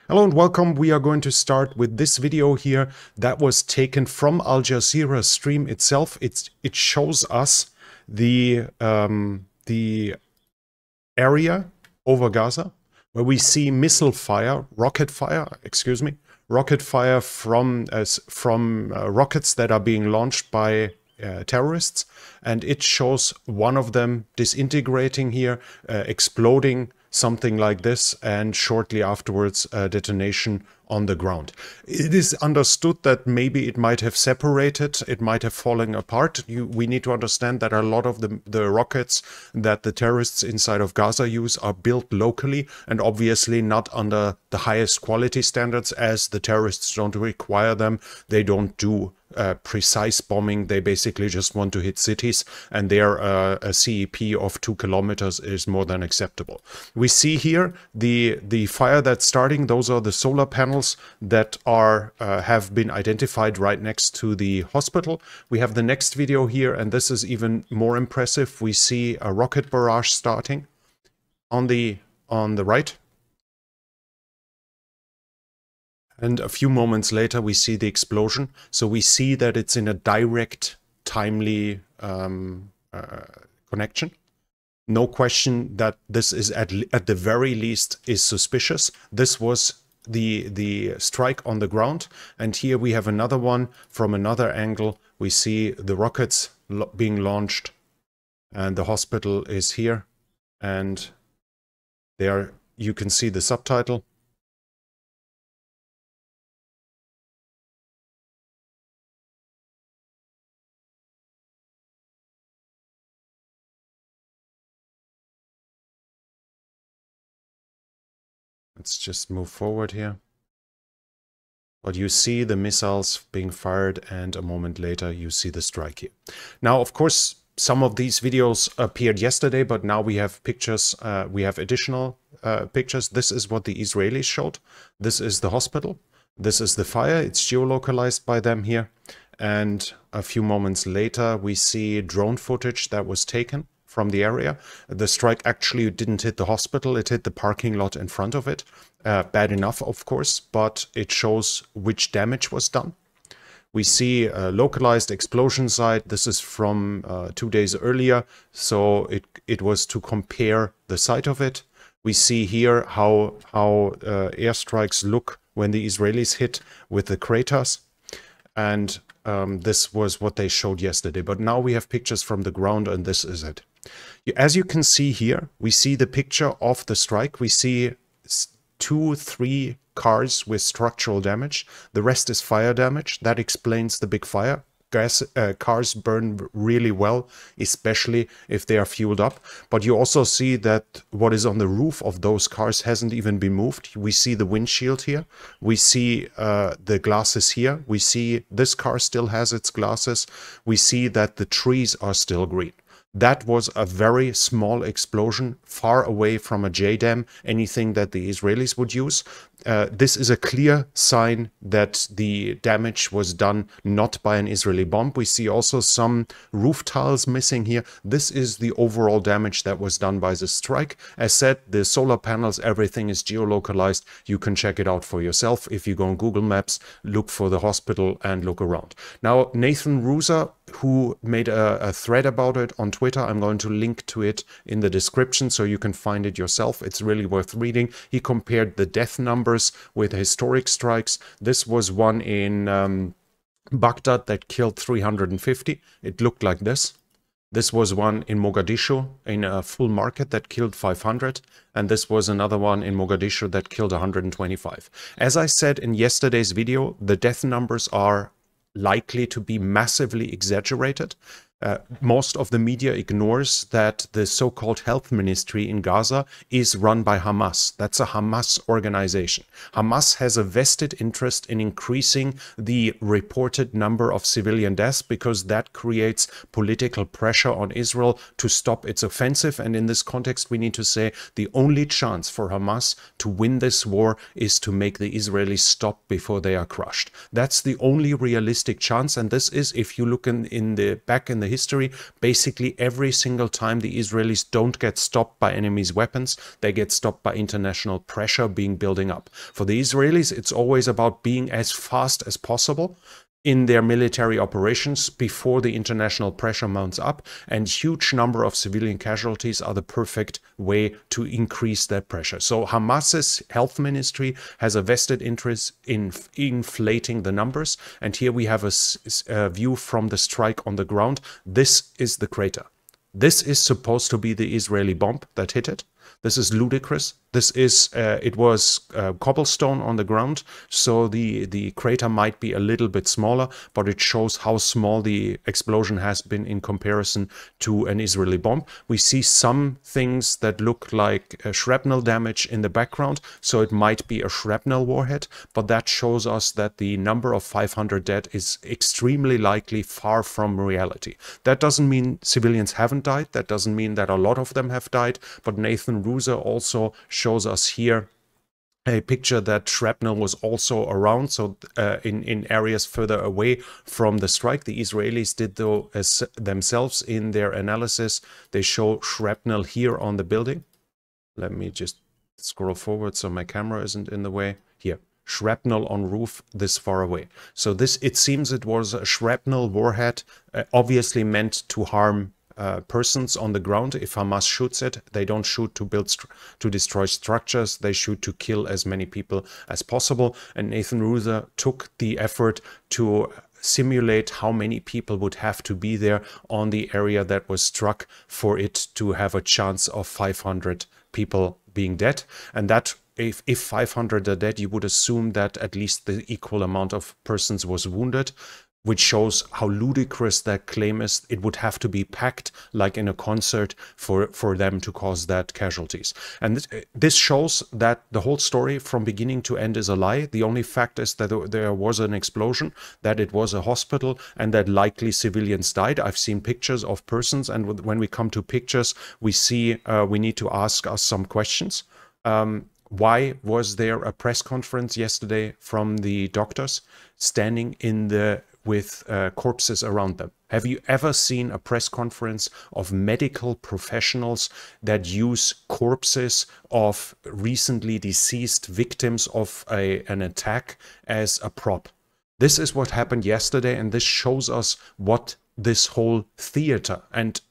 Hello and welcome. We are going to start with this video here that was taken from Al Jazeera stream itself. It shows us the area over Gaza where we see missile fire, rocket fire from rockets that are being launched by terrorists, and it shows one of them disintegrating here, exploding, something like this, and shortly afterwards detonation on the ground. It is understood that maybe it might have separated, it might have fallen apart. We need to understand that a lot of the rockets that the terrorists inside of Gaza use are built locally and obviously not under the highest quality standards, as the terrorists don't require them. They don't do precise bombing. They basically just want to hit cities, and there a CEP of 2 kilometers is more than acceptable. We see here the fire that's starting. Those are the solar panels that are have been identified right next to the hospital. We have the next video here, and this is even more impressive. We see a rocket barrage starting on the right. And a few moments later, we see the explosion. So we see that it's in a direct, timely connection. No question that this is at the very least is suspicious. This was the strike on the ground. And here we have another one from another angle. We see the rockets being launched, and the hospital is here. And there you can see the subtitle. Let's just move forward here. But you see the missiles being fired, and a moment later you see the strike here. Now, of course, some of these videos appeared yesterday, but now we have pictures, we have additional pictures. This is what the Israelis showed. This is the hospital. This is the fire. It's geolocalized by them here. And a few moments later, we see drone footage that was taken from the area. The strike actually didn't hit the hospital, it hit the parking lot in front of it. Bad enough, of course, but it shows which damage was done. We see a localized explosion site. This is from 2 days earlier, so it was to compare the site of it. We see here how airstrikes look when the Israelis hit with the craters. And this was what they showed yesterday. But now we have pictures from the ground, and this is it. As you can see here, we see the picture of the strike. We see 2-3 cars with structural damage. The rest is fire damage. That explains the big fire. Cars burn really well, especially if they are fueled up. But you also see that what is on the roof of those cars hasn't even been moved. We see the windshield here. We see the glasses here. We see this car still has its glasses. We see that the trees are still green. That was a very small explosion, far away from a JDAM, anything that the Israelis would use. This is a clear sign that the damage was done not by an Israeli bomb. We see also some roof tiles missing here. This is the overall damage that was done by the strike. As said, the solar panels, everything is geolocalized. You can check it out for yourself. If you go on Google Maps, look for the hospital and look around. Now, Nathan Ruza, who made a thread about it on Twitter, I'm going to link to it in the description so you can find it yourself. It's really worth reading. He compared the death numbers with historic strikes. This was one in Baghdad that killed 350. It looked like this. This was one in Mogadishu in a full market that killed 500. And this was another one in Mogadishu that killed 125. As I said in yesterday's video, the death numbers are likely to be massively exaggerated. Most of the media ignores that the so-called health ministry in Gaza is run by Hamas. That's a Hamas organization. Hamas has a vested interest in increasing the reported number of civilian deaths because that creates political pressure on Israel to stop its offensive. And in this context, we need to say the only chance for Hamas to win this war is to make the Israelis stop before they are crushed. That's the only realistic chance. And this is, if you look back in the history. Basically, every single time the Israelis don't get stopped by enemy's weapons, they get stopped by international pressure building up. For the Israelis, it's always about being as fast as possible in their military operations before the international pressure mounts up, and huge number of civilian casualties are the perfect way to increase that pressure. So Hamas's health ministry has a vested interest in inflating the numbers, and here we have a view from the strike on the ground. This is the crater. This is supposed to be the Israeli bomb that hit it. This is ludicrous. This is, it was cobblestone on the ground, so the crater might be a little bit smaller, but it shows how small the explosion has been in comparison to an Israeli bomb. We see some things that look like shrapnel damage in the background, so it might be a shrapnel warhead, but that shows us that the number of 500 dead is extremely likely far from reality. That doesn't mean civilians haven't died. That doesn't mean that a lot of them have died, but Nathan Ruse also shows us here a picture that shrapnel was also around, so in areas further away from the strike. The Israelis did though as themselves in their analysis. They show shrapnel here on the building. Let me just scroll forward so my camera isn't in the way. Here, shrapnel on roof this far away. So this, it seems it was a shrapnel warhead, obviously meant to harm persons on the ground. If Hamas shoots it, they don't shoot to destroy structures, they shoot to kill as many people as possible. And Nathan Ruse took the effort to simulate how many people would have to be there on the area that was struck for it to have a chance of 500 people being dead. And that if 500 are dead, you would assume that at least the equal amount of persons was wounded, which shows how ludicrous that claim is. It would have to be packed like in a concert for them to cause that casualties. And this shows that the whole story from beginning to end is a lie. The only fact is that there was an explosion, that it was a hospital, and that likely civilians died. I've seen pictures of persons, and when we come to pictures, we see we need to ask us some questions. Why was there a press conference yesterday from the doctors standing in with corpses around them? Have you ever seen a press conference of medical professionals that use corpses of recently deceased victims of an attack as a prop? This is what happened yesterday, and this shows us what this whole theater, and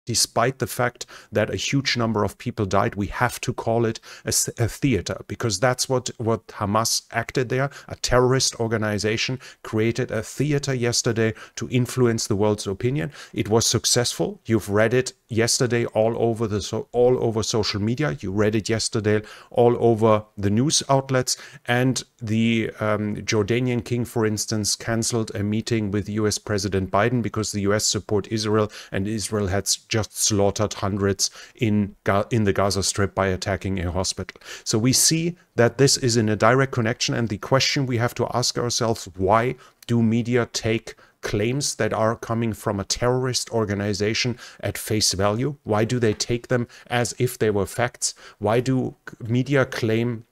despite the fact that a huge number of people died, we have to call it a theater, because that's what Hamas acted there. A terrorist organization created a theater yesterday to influence the world's opinion. It was successful. You've read it yesterday all over social media. You read it yesterday all over the news outlets. And the Jordanian king, for instance, cancelled a meeting with US President Biden because the US support Israel, and Israel had just slaughtered hundreds in the Gaza Strip by attacking a hospital. So we see that this is in a direct connection, and the question we have to ask ourselves: why do media take claims that are coming from a terrorist organization at face value? Why do they take them as if they were facts? Why do media claim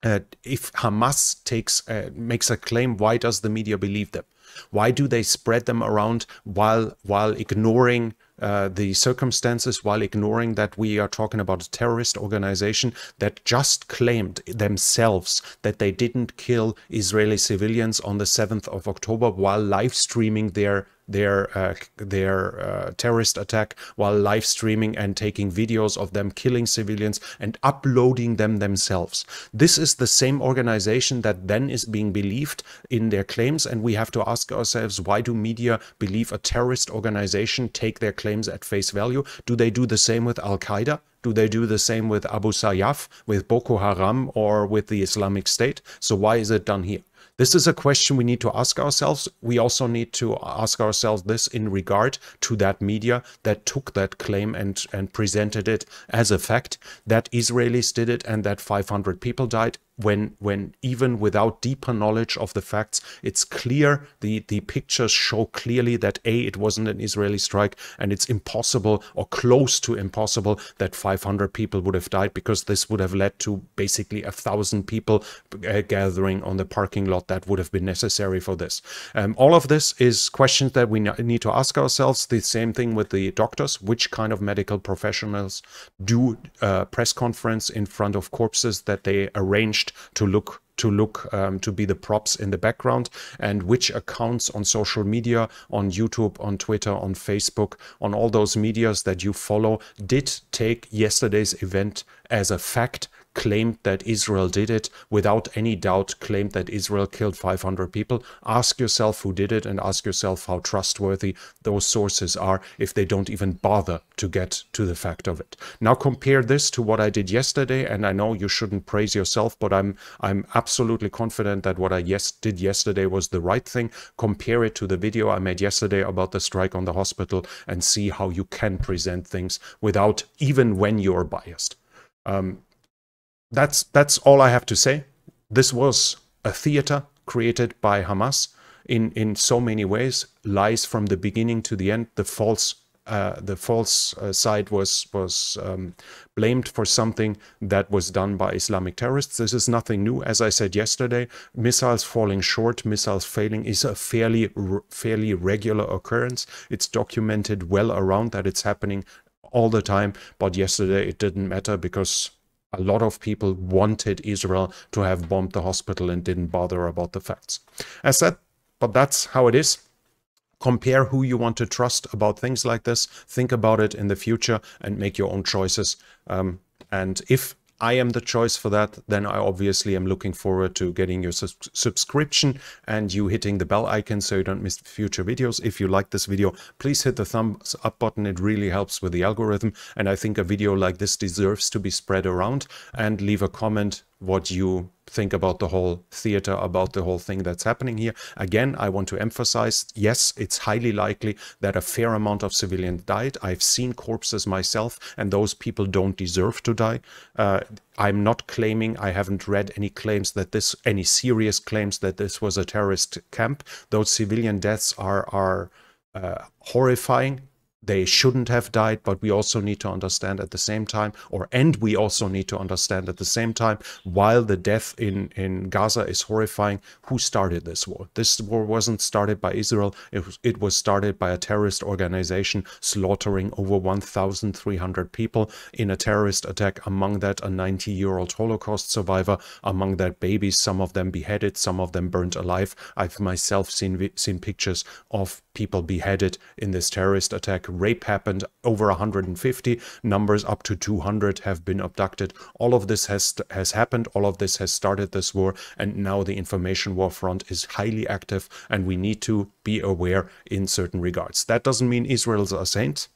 if Hamas makes a claim, why does the media believe them? Why do they spread them around while ignoring the circumstances, while ignoring that we are talking about a terrorist organization that just claimed themselves that they didn't kill Israeli civilians on the 7th of October while live streaming their terrorist attack, while live streaming and taking videos of them killing civilians and uploading them themselves. This is the same organization that then is being believed in their claims, and we have to ask ourselves, why do media believe a terrorist organization, take their claims at face value? Do they do the same with Al-Qaeda? Do they do the same with Abu Sayyaf, with Boko Haram, or with the Islamic State? So why is it done here? This is a question we need to ask ourselves. We also need to ask ourselves this in regard to that media that took that claim and presented it as a fact, that Israelis did it and that 500 people died. when even without deeper knowledge of the facts, it's clear, the pictures show clearly that it wasn't an Israeli strike, and it's impossible or close to impossible that 500 people would have died, because this would have led to basically 1,000 people gathering on the parking lot that would have been necessary for this. All of this is questions that we need to ask ourselves. The same thing with the doctors. Which kind of medical professionals do press conference in front of corpses that they arranged to be the props in the background, and which accounts on social media, on YouTube, on Twitter, on Facebook, on all those medias that you follow did take yesterday's event as a fact, claimed that Israel did it, without any doubt claimed that Israel killed 500 people. Ask yourself who did it, and ask yourself how trustworthy those sources are if they don't even bother to get to the fact of it. Now compare this to what I did yesterday, and I know you shouldn't praise yourself, but I'm absolutely confident that what I did yesterday was the right thing. Compare it to the video I made yesterday about the strike on the hospital, and see how you can present things without, even when you're biased. That's all I have to say. This was a theater created by Hamas in so many ways. Lies from the beginning to the end. The false side was blamed for something that was done by Islamic terrorists. This is nothing new. As I said yesterday, missiles falling short, missiles failing is a fairly regular occurrence. It's documented well around that it's happening all the time. But yesterday it didn't matter, because a lot of people wanted Israel to have bombed the hospital and didn't bother about the facts. As said, but that's how it is. Compare who you want to trust about things like this. Think about it in the future and make your own choices. And if I am the choice for that, then I obviously am looking forward to getting your subscription and you hitting the bell icon so you don't miss future videos. If you like this video, please hit the thumbs up button. It really helps with the algorithm. And I think a video like this deserves to be spread around. And leave a comment what you think about the whole theater, about the whole thing that's happening here. Again, I want to emphasize, yes, it's highly likely that a fair amount of civilians died. I've seen corpses myself, and those people don't deserve to die. I'm not claiming, I haven't read any claims that any serious claims that this was a terrorist camp. Those civilian deaths are horrifying. They shouldn't have died, but we also need to understand at the same time, we also need to understand at the same time, while the death in Gaza is horrifying, who started this war? This war wasn't started by Israel. It was started by a terrorist organization slaughtering over 1,300 people in a terrorist attack, among that a 90-year-old Holocaust survivor, among that babies, some of them beheaded, some of them burnt alive. I've myself seen pictures of people beheaded in this terrorist attack. Rape happened, over 150, numbers up to 200 have been abducted. All of this has happened, all of this has started this war, and now the information war front is highly active, and we need to be aware in certain regards. That doesn't mean Israel's a saint.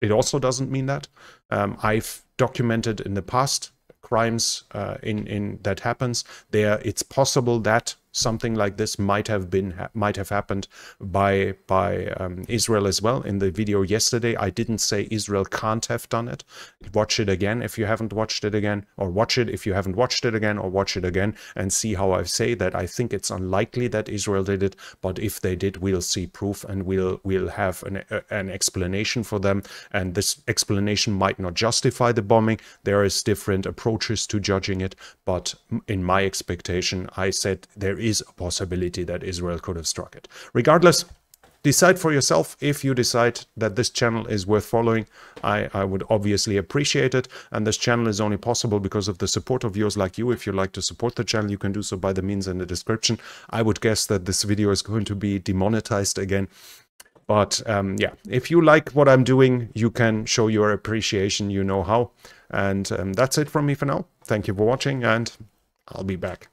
It also doesn't mean that. I've documented in the past crimes that happens there. It's possible that something like this might have happened by Israel as well. In the video yesterday, I didn't say Israel can't have done it. Watch it again if you haven't watched it again, or watch it if you haven't watched it again, or watch it again and see how I say that I think it's unlikely that Israel did it, but if they did, we'll see proof, and we'll have an explanation for them. And this explanation might not justify the bombing. There is different approaches to judging it, but in my expectation, I said there is a possibility that Israel could have struck it. Regardless, decide for yourself. If you decide that this channel is worth following, I would obviously appreciate it. And this channel is only possible because of the support of viewers like you. If you like to support the channel, you can do so by the means in the description. I would guess that this video is going to be demonetized again. But yeah, if you like what I'm doing, you can show your appreciation, you know how. And that's it from me for now. Thank you for watching, and I'll be back.